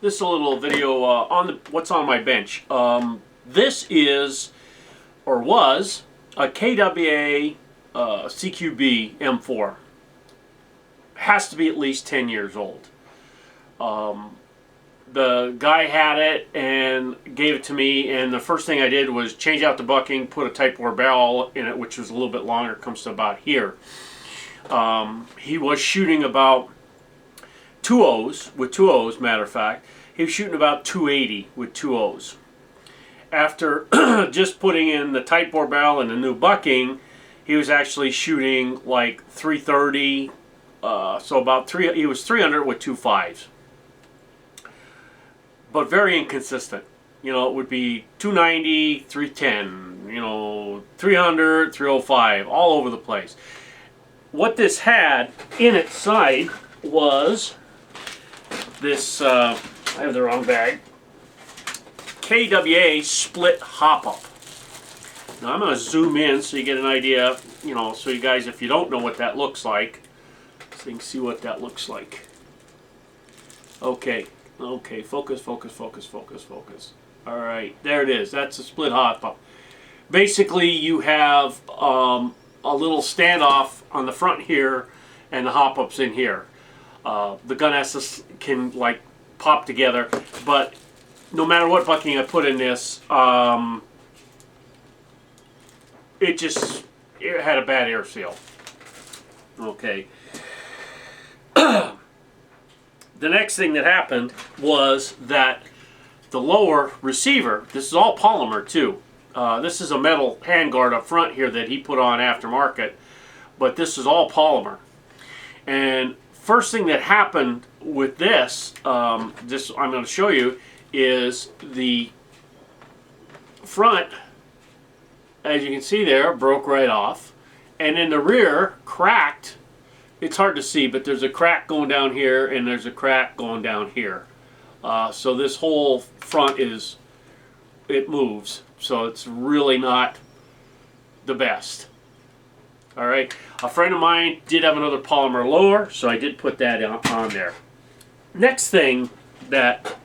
This is a little video on what's on my bench. This is, or was, a KWA CQB M4. Has to be at least 10 years old. The guy had it and gave it to me, and the first thing I did was change out the bucking, put a Type 4 barrel in it, which was a little bit longer, comes to about here. He was shooting about 2.0s, with 2.0s, matter of fact. He was shooting about 280 with 2.0s. After just putting in the Type 4 barrel and the new bucking, he was actually shooting like 330, so about he was 300 with 2.5s. But very inconsistent. You know, it would be 290, 310, you know, 300, 305, all over the place. What this had in its side was this, I have the wrong bag, KWA split hop-up. Now I'm going to zoom in so you get an idea, you know, so you guys, if you don't know what that looks like, so you can see what that looks like. Okay, focus, focus, focus, focus, focus. All right, there it is. That's a split hop-up. Basically, you have a little standoff on the front here, and the hop-up's in here. The gun can like pop together, but no matter what bucking I put in this, it had a bad air seal. Okay. The next thing that happened was that the lower receiver, this is all polymer too. This is a metal handguard up front here that he put on aftermarket, but this is all polymer. And first thing that happened with this, this I'm going to show you, is the front, as you can see there, broke right off, and in the rear cracked. It's hard to see, but there's a crack going down here and there's a crack going down here. So this whole front it moves, so it's really not the best. All right, a friend of mine did have another polymer lower, so I did put that on there. Next thing that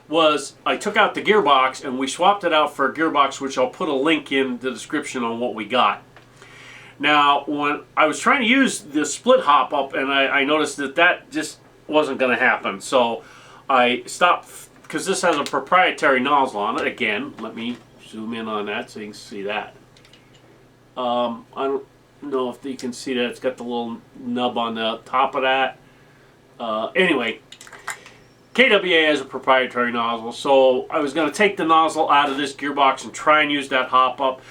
was, I took out the gearbox and we swapped it out for a gearbox, which I'll put a link in the description on what we got. Now, when I was trying to use the split hop up, and I noticed that just wasn't going to happen, so I stopped, because this has a proprietary nozzle on it. Again, let me zoom in on that so you can see that. I don't know if you can see that. It's got the little nub on the top of that. Anyway, KWA has a proprietary nozzle, so I was going to take the nozzle out of this gearbox and try and use that hop up,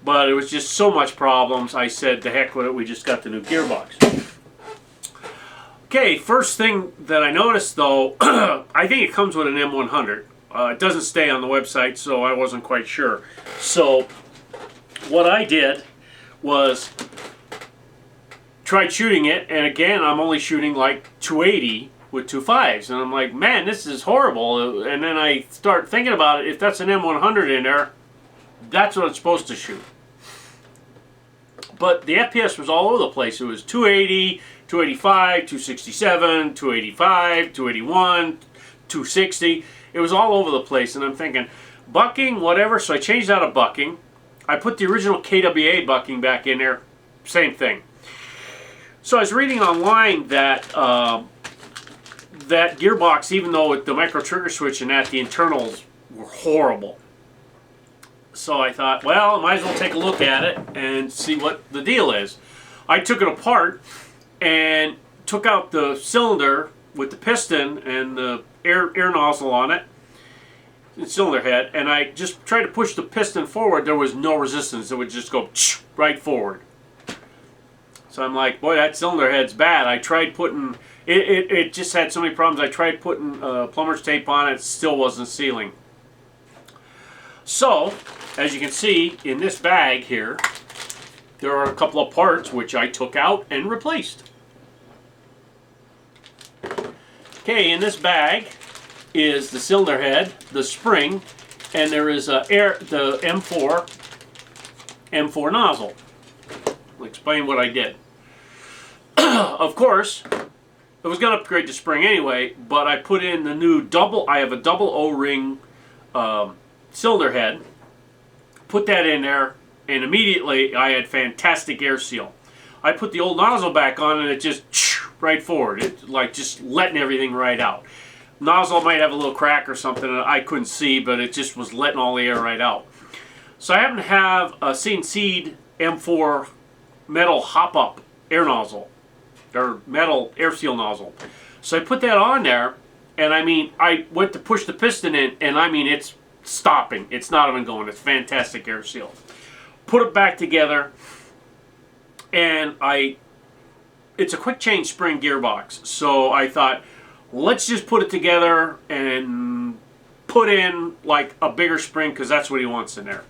but it was just so much problems. I said, the heck with it, we just got the new gearbox. Okay, first thing that I noticed though, I think it comes with an M100. It doesn't stay on the website, so I wasn't quite sure. So what I did was tried shooting it, and again, I'm only shooting like 280 with 2.5s, and I'm like, man, this is horrible. And then I start thinking about it. If that's an M100 in there, that's what it's supposed to shoot. But the FPS was all over the place. It was 280, 285, 267, 285, 281, 260. It was all over the place, and I'm thinking, bucking, whatever. So I changed out a bucking. I put the original KWA bucking back in there. Same thing. So I was reading online that that gearbox, even though with the micro trigger switch and that, the internals were horrible. So I thought, well, I might as well take a look at it and see what the deal is. I took it apart and took out the cylinder with the piston and the air nozzle on it, the cylinder head, and I just tried to push the piston forward. There was no resistance. It would just go right forward. So I'm like, boy, that cylinder head's bad. I tried putting, it just had so many problems. I tried putting plumber's tape on it. It still wasn't sealing. So, as you can see in this bag here, there are a couple of parts which I took out and replaced. Okay, in this bag is the cylinder head, the spring, and there is the M4 nozzle. I'll explain what I did. Of course, I was going to upgrade the spring anyway, but I put in the new I have a double O-ring cylinder head, put that in there, and immediately I had fantastic air seal. I put the old nozzle back on and it just right forward. It like just letting everything right out. Nozzle might have a little crack or something that I couldn't see, but it just was letting all the air right out. So I happen to have a CNC'd M4 metal hop-up air nozzle, or metal air seal nozzle. So I put that on there, and I mean, I went to push the piston in, and I mean, it's stopping. It's not even going. It's fantastic air seal. Put it back together, and it's a quick change spring gearbox. So I thought, let's just put it together and put in like a bigger spring, because that's what he wants in there.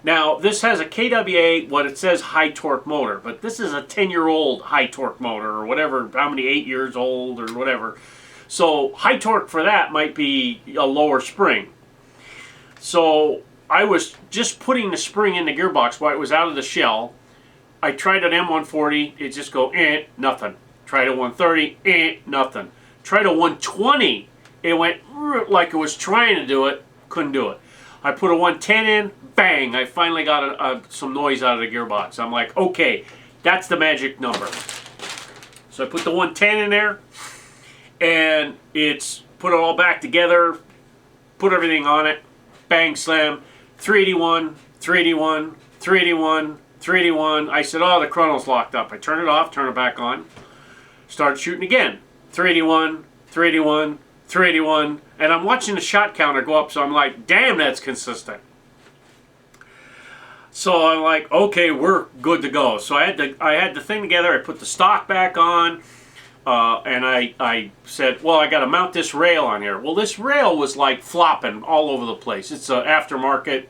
Now, this has a KWA, what it says high torque motor, but this is a 10-year-old high torque motor, or whatever, how many, 8 years old or whatever. So high torque for that might be a lower spring. So I was just putting the spring in the gearbox while it was out of the shell. I tried an M140, it just go, nothing. Tried a 130, nothing. Tried a 120, it went like it was trying to do it, couldn't do it. I put a 110 in, bang, I finally got some noise out of the gearbox. I'm like, okay, that's the magic number. So I put the 110 in there, and it's put it all back together, put everything on it, bang, slam, 381, 381, 381, 381. I said, oh, the chrono's locked up. I turn it off, turn it back on, start shooting again. 381, 381, 381, and I'm watching the shot counter go up, so I'm like, damn, that's consistent. So I'm like, okay, we're good to go. So I had the thing together, I put the stock back on, and I said, well, I got to mount this rail on here. Well, this rail was like flopping all over the place. It's an aftermarket,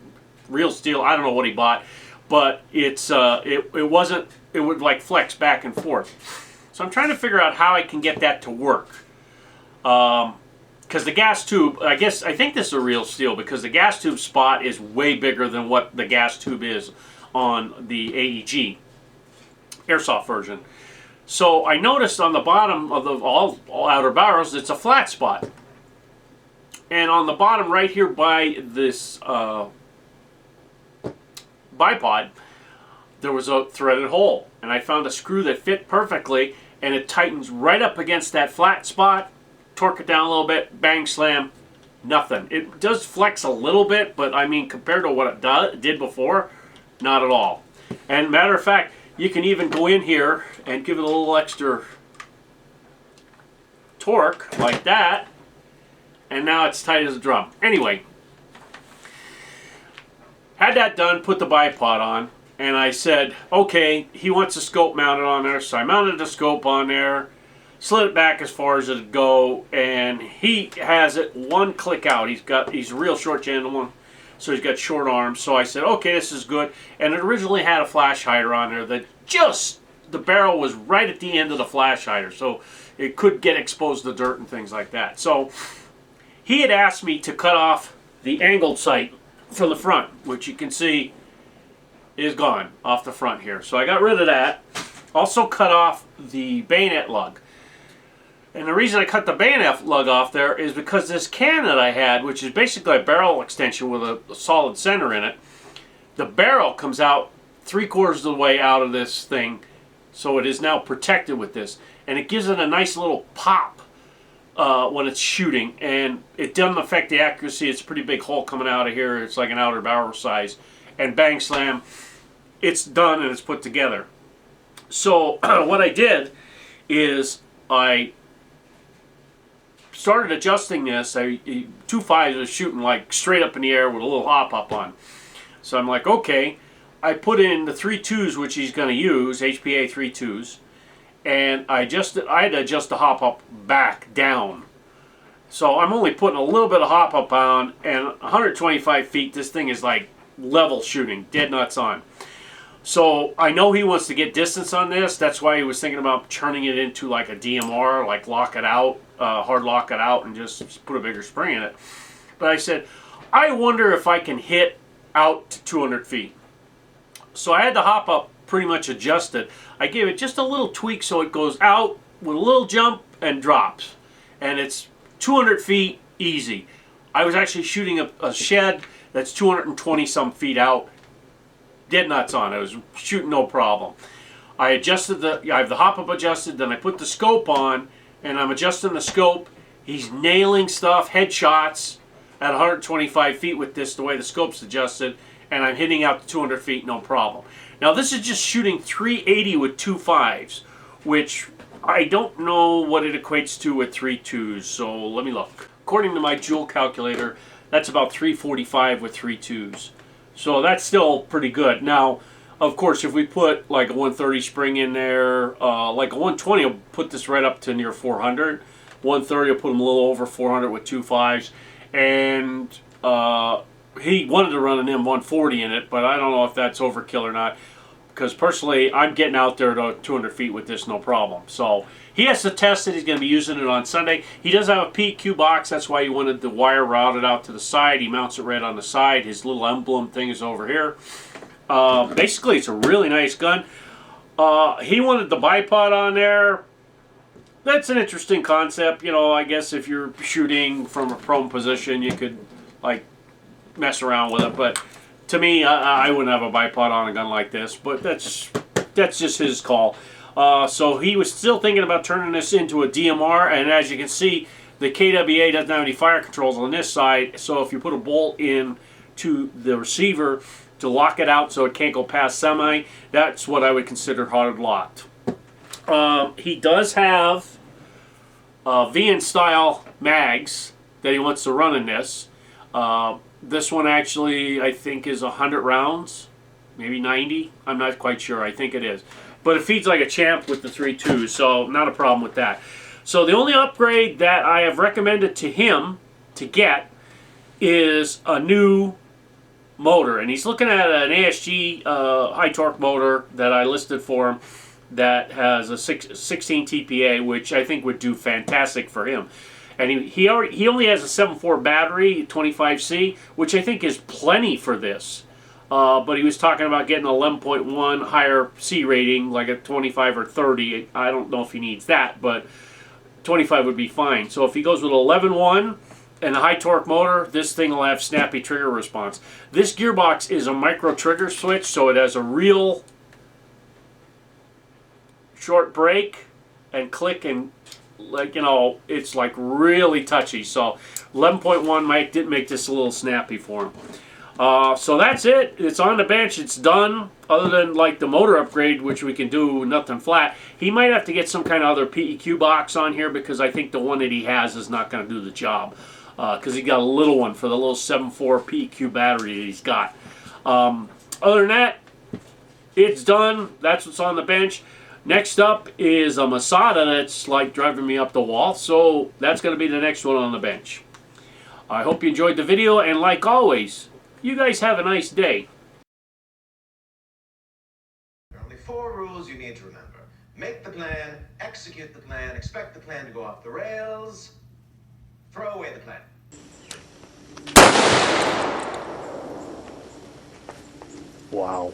real steel, I don't know what he bought, but it would like flex back and forth. So I'm trying to figure out how I can get that to work. Because the gas tube, I think this is a real steel, because the gas tube spot is way bigger than what the gas tube is on the AEG airsoft version. So I noticed on the bottom of the all outer barrels, it's a flat spot. And on the bottom right here by this bipod, there was a threaded hole. And I found a screw that fit perfectly, and it tightens right up against that flat spot. Torque it down a little bit, bang, slam, nothing. It does flex a little bit, but I mean, compared to what it did before, not at all. And matter of fact, you can even go in here and give it a little extra torque, like that, and now it's tight as a drum. Anyway, had that done, put the bipod on, and I said, okay, he wants a scope mounted on there, so I mounted the scope on there, slid it back as far as it'd go, and he has it one click out. He's a real short gentleman, so he's got short arms. So I said, okay, this is good. And it originally had a flash hider on there that the barrel was right at the end of the flash hider, so it could get exposed to dirt and things like that. So he had asked me to cut off the angled sight for the front, which you can see is gone off the front here. So I got rid of that. Also cut off the bayonet lug. And the reason I cut the bayonet lug off there is because this can that I had, which is basically a barrel extension with a solid center in it, the barrel comes out 3/4 of the way out of this thing, so it is now protected with this. And it gives it a nice little pop when it's shooting, and it doesn't affect the accuracy. It's a pretty big hole coming out of here. It's like an outer barrel size. And bang, slam, it's done and it's put together. So what I did is I started adjusting this. 2.5 was shooting like straight up in the air with a little hop up on. So I'm like, okay. I put in the 3.2s, which he's going to use, HPA 3.2s, and I had to adjust the hop up back down. So I'm only putting a little bit of hop up on, and 125 feet, this thing is like level shooting, dead nuts on. So I know he wants to get distance on this. That's why he was thinking about turning it into like a DMR, like lock it out, hard lock it out, and just put a bigger spring in it. But I said, I wonder if I can hit out to 200 feet. So I had the hop up pretty much adjusted. I gave it just a little tweak so it goes out with a little jump and drops. And it's 200 feet easy. I was actually shooting a shed that's 220 some feet out. Dead nuts on. I was shooting no problem. I adjusted I have the hop up adjusted, then I put the scope on, and I'm adjusting the scope. He's nailing stuff, headshots at 125 feet with this, the way the scope's adjusted, and I'm hitting out to 200 feet, no problem. Now this is just shooting 380 with 2.5s, which I don't know what it equates to with 3.2s, so let me look. According to my Joule calculator, that's about 345 with 3.2s. So that's still pretty good. Now, of course, if we put like a 130 spring in there, like a 120 will put this right up to near 400. 130 will put him a little over 400 with 2.5s. And he wanted to run an M140 in it, but I don't know if that's overkill or not. Because personally, I'm getting out there to 200 feet with this, no problem. So he has to test it. He's going to be using it on Sunday. He does have a PQ box. That's why he wanted the wire routed out to the side. He mounts it right on the side. His little emblem thing is over here. Basically, it's a really nice gun. He wanted the bipod on there. That's an interesting concept. You know, I guess if you're shooting from a prone position, you could like mess around with it. But to me, I wouldn't have a bipod on a gun like this. But that's just his call. So he was still thinking about turning this into a DMR. And as you can see, the KWA doesn't have any fire controls on this side. So if you put a bolt in to the receiver to lock it out so it can't go past semi, that's what I would consider hard locked. He does have VN style mags that he wants to run in this. This one actually I think is 100 rounds, maybe 90. I'm not quite sure. I think it is. But it feeds like a champ with the 3.2, so not a problem with that. So the only upgrade that I have recommended to him to get is a new motor. And he's looking at an ASG high torque motor that I listed for him that has a 16 TPA, which I think would do fantastic for him. And he only has a 7.4 battery, 25C, which I think is plenty for this. But he was talking about getting an 11.1 higher C rating, like a 25 or 30. I don't know if he needs that, but 25 would be fine. So if he goes with 11.1 and a high torque motor, this thing will have snappy trigger response. This gearbox is a micro trigger switch, so it has a real short break and click, and like, you know, it's like really touchy. So 11.1 didn't make this a little snappy for him. So that's it. It's on the bench. It's done. Other than like the motor upgrade, which we can do nothing flat. He might have to get some kind of other PEQ box on here, because I think the one that he has is not going to do the job. Because he got a little one for the little 7.4 PEQ battery that he's got. Other than that, it's done. That's what's on the bench. Next up is a Masada that's like driving me up the wall. So that's going to be the next one on the bench. I hope you enjoyed the video, and like always, you guys have a nice day. There are only 4 rules you need to remember. Make the plan, execute the plan, expect the plan to go off the rails, throw away the plan. Wow.